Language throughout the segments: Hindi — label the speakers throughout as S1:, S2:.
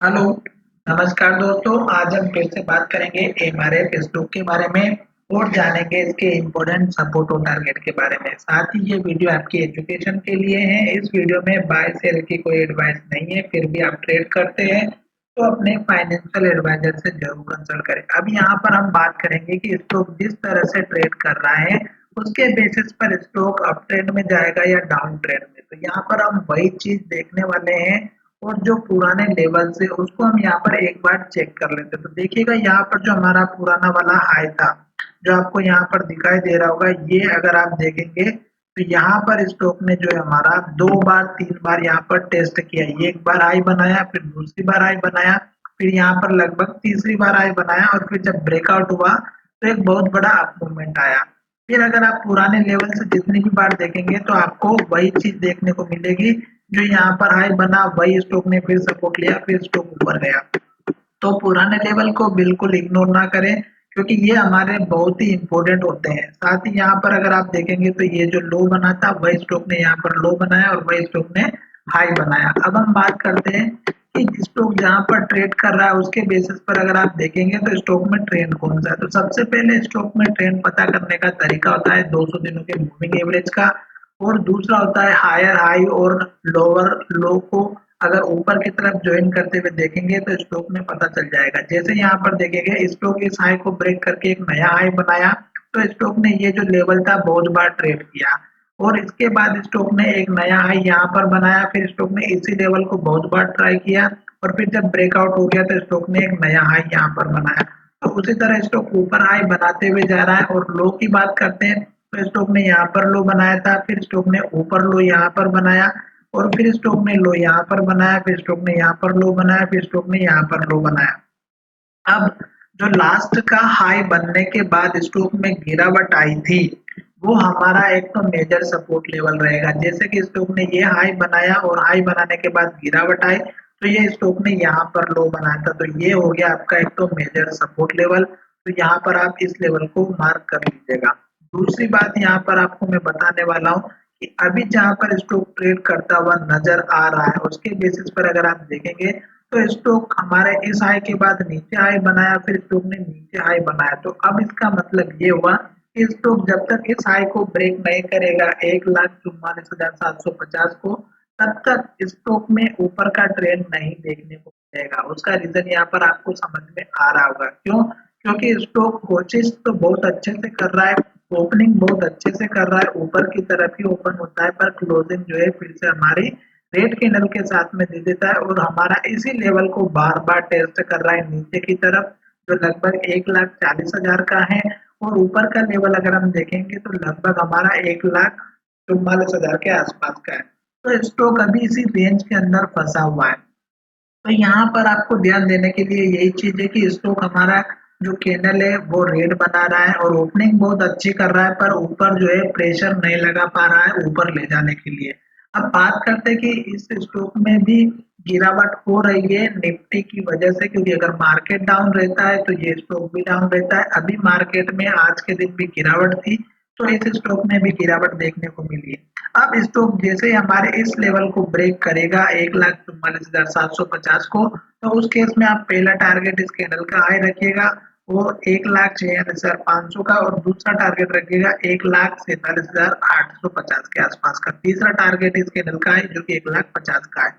S1: हेलो, नमस्कार दोस्तों। आज हम फिर से बात करेंगे एमआरएफ स्टॉक के बारे में और जानेंगे इसके इम्पोर्टेंट सपोर्ट और टारगेट के बारे में। साथ ही ये वीडियो आपकी एजुकेशन के लिए है। इस वीडियो में बाय सेल की कोई एडवाइस नहीं है। फिर भी आप ट्रेड करते हैं तो अपने फाइनेंशियल एडवाइजर से जरूर कंसल्ट करें। अब यहाँ पर हम बात करेंगे कि स्टॉक जिस तरह से ट्रेड कर रहा है उसके बेसिस पर स्टॉक अप ट्रेंड में जाएगा या डाउन ट्रेंड में। तो यहाँ पर हम वही चीज देखने वाले हैं और जो पुराने लेवल से उसको हम यहाँ पर एक बार चेक कर लेते हैं। तो देखिएगा यहाँ पर जो हमारा पुराना वाला हाई था, जो आपको यहाँ पर दिखाई दे रहा होगा, ये अगर आप देखेंगे तो यहाँ पर स्टॉक ने जो है हमारा 2 बार 3 बार यहाँ पर टेस्ट किया। ये एक बार हाई बनाया, फिर दूसरी बार हाई बनाया, फिर यहाँ पर लगभग तीसरी बार हाई बनाया और फिर जब ब्रेकआउट हुआ तो एक बहुत बड़ा अप मूवमेंट आया। फिर अगर आप पुराने लेवल से जितनी भी बार देखेंगे तो आपको वही चीज देखने को मिलेगी। जो यहाँ पर हाई बना वही स्टॉक ने फिर सपोर्ट लिया, फिर स्टॉक ऊपर गया। तो पुराने लेवल को बिल्कुल इग्नोर ना करें क्योंकि ये हमारे बहुत ही इंपॉर्टेंट होते हैं। साथ ही यहाँ पर अगर आप देखेंगे तो ये जो लो बना था वही स्टॉक ने यहाँ पर लो बनाया और वही स्टॉक ने हाई बनाया। अब हम बात करते हैं कि स्टॉक जहाँ पर ट्रेड कर रहा है उसके बेसिस पर अगर आप देखेंगे तो स्टॉक में ट्रेंड कौन सा है। तो सबसे पहले स्टॉक में ट्रेंड पता करने का तरीका होता है 200 दिनों के मूविंग एवरेज का, और दूसरा होता है हायर हाई और लोअर लो को अगर ऊपर की तरफ ज्वाइन करते हुए देखेंगे तो स्टॉक में पता चल जाएगा। जैसे यहाँ पर देखेंगे स्टॉक इस हाई को ब्रेक करके एक नया हाई बनाया, तो स्टॉक ने ये जो लेवल था बहुत बार ट्रेड किया और इसके बाद स्टॉक ने एक नया हाई यहाँ पर बनाया। फिर स्टॉक ने इसी लेवल को बहुत बार ट्राई किया और फिर जब ब्रेकआउट हो गया तो स्टॉक ने एक नया हाई यहाँ पर बनाया। तो उसी तरह स्टॉक ऊपर हाई बनाते हुए जा रहा है। और लो की बात करते हैं तो स्टॉक ने यहाँ पर लो बनाया था, फिर स्टॉक ने ऊपर लो यहाँ पर बनाया और फिर स्टॉक ने लो यहाँ पर बनाया, फिर स्टॉक ने यहाँ पर लो बनाया, फिर स्टॉक ने यहाँ पर लो बनाया। अब जो लास्ट का हाई बनने के बाद स्टॉक में गिरावट आई थी वो हमारा एक तो मेजर सपोर्ट लेवल रहेगा। जैसे कि स्टॉक ने ये हाई बनाया और हाई बनाने के बाद गिरावट आई तो ये स्टॉक ने यहाँ पर लो बनाया था, तो ये हो गया आपका एक तो मेजर सपोर्ट लेवल। तो यहाँ पर आप इस लेवल को मार्क कर लीजिएगा। दूसरी बात यहाँ पर आपको मैं बताने वाला हूँ कि अभी जहाँ पर स्टॉक ट्रेड करता हुआ नजर आ रहा है उसके बेसिस पर अगर आप देखेंगे तो स्टॉक हमारे इस हाई के बाद नीचे हाई बनाया, फिर स्टॉक ने नीचे हाई बनाया। तो अब इसका मतलब ये हुआ कि स्टॉक जब तक इस हाई को ब्रेक नहीं करेगा 1,44,750 को, तब तक स्टॉक में ऊपर का ट्रेंड नहीं देखने को मिलेगा। उसका रीजन यहाँ पर आपको समझ में आ रहा होगा। क्यों? क्योंकि स्टॉक कोशिश तो बहुत अच्छे से कर रहा है, ओपनिंग बहुत अच्छे से कर रहा है, ऊपर की तरफ ही ओपन होता है, पर क्लोजिंग जो है फिर से हमारी रेड कैंडल के साथ में दे देता है और हमारा इसी लेवल को बार बार टेस्ट कर रहा है नीचे की तरफ, जो लगभग 1,40,000 का है। और ऊपर का लेवल अगर हम देखेंगे तो लगभग हमारा 1,44,000 के आसपास का है। तो स्टॉक अभी इसी रेंज के अंदर फंसा हुआ है। तो यहाँ पर आपको ध्यान देने के लिए यही चीज है कि स्टॉक हमारा जो कैंडल है वो रेड बना रहा है और ओपनिंग बहुत अच्छी कर रहा है, पर ऊपर जो है प्रेशर नहीं लगा पा रहा है ऊपर ले जाने के लिए। अब बात करते हैं कि इस स्टॉक में भी गिरावट हो रही है निफ्टी की वजह से, क्योंकि अगर मार्केट डाउन रहता है तो ये स्टॉक भी डाउन रहता है। अभी मार्केट में आज के दिन भी गिरावट थी तो इस स्टॉक में भी गिरावट देखने को मिली है। अब स्टॉक जैसे हमारे इस लेवल को ब्रेक करेगा 1,44,750 को, तो उस केस में आप पहला टारगेट इस कैंडल का हाई रखिएगा वो 1,46,500 का, और दूसरा टारगेट रखिएगा 1,47,850 के आसपास का। तीसरा टारगेट इस कैंडल का है जो कि 1,50,000 का है।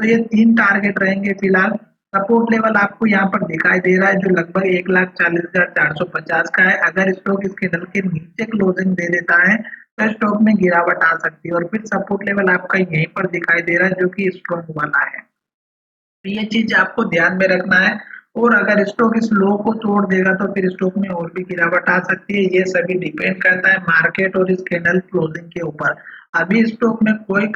S1: तो ये 3 टारगेट रहेंगे फिलहाल। सपोर्ट लेवल आपको यहाँ पर दिखाई दे रहा है जो लगभग 1,40,450 का है। अगर स्टॉक इस कैंडल के नीचे क्लोजिंग दे देता है तो स्टॉक में गिरावट आ सकती है, और फिर सपोर्ट लेवल आपका यहीं पर दिखाई दे रहा है जो कि स्ट्रॉन्ग वाला है। तो ये चीज आपको ध्यान में रखना है। और अगर स्टॉक इस लो को तोड़ देगा तो फिर स्टॉक में और भी गिरावट आ सकती है। ये सभी डिपेंड करता है मार्केट और इस कैंडल क्लोजिंग के ऊपर। अभी स्टॉक में कोई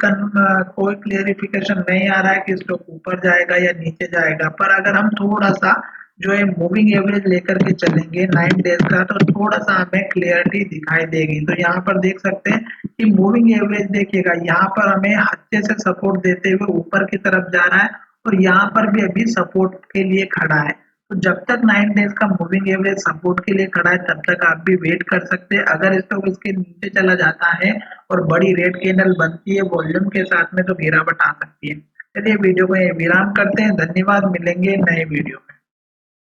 S1: क्लियरिफिकेशन नहीं आ रहा है कि स्टॉक ऊपर जाएगा या नीचे जाएगा, पर अगर हम थोड़ा सा जो है मूविंग एवरेज लेकर के चलेंगे 9 डेज का तो थोड़ा सा हमें क्लियरिटी दिखाई देगी। तो यहाँ पर देख सकते हैं कि मूविंग एवरेज देखिएगा यहाँ पर हमें अच्छे से सपोर्ट देते हुए ऊपर की तरफ जा रहा है और यहाँ पर भी अभी सपोर्ट के लिए खड़ा है। तो जब तक 9 डेज का मूविंग एवरेज सपोर्ट के लिए खड़ा है तब तक आप भी वेट कर सकते हैं। अगर स्टॉक इसके नीचे चला जाता है और बड़ी रेड कैंडल बनती है वॉल्यूम के साथ में तो गिरावट आ सकती है। चलिए वीडियो को यहीं विराम करते हैं। धन्यवाद, मिलेंगे नए वीडियो में।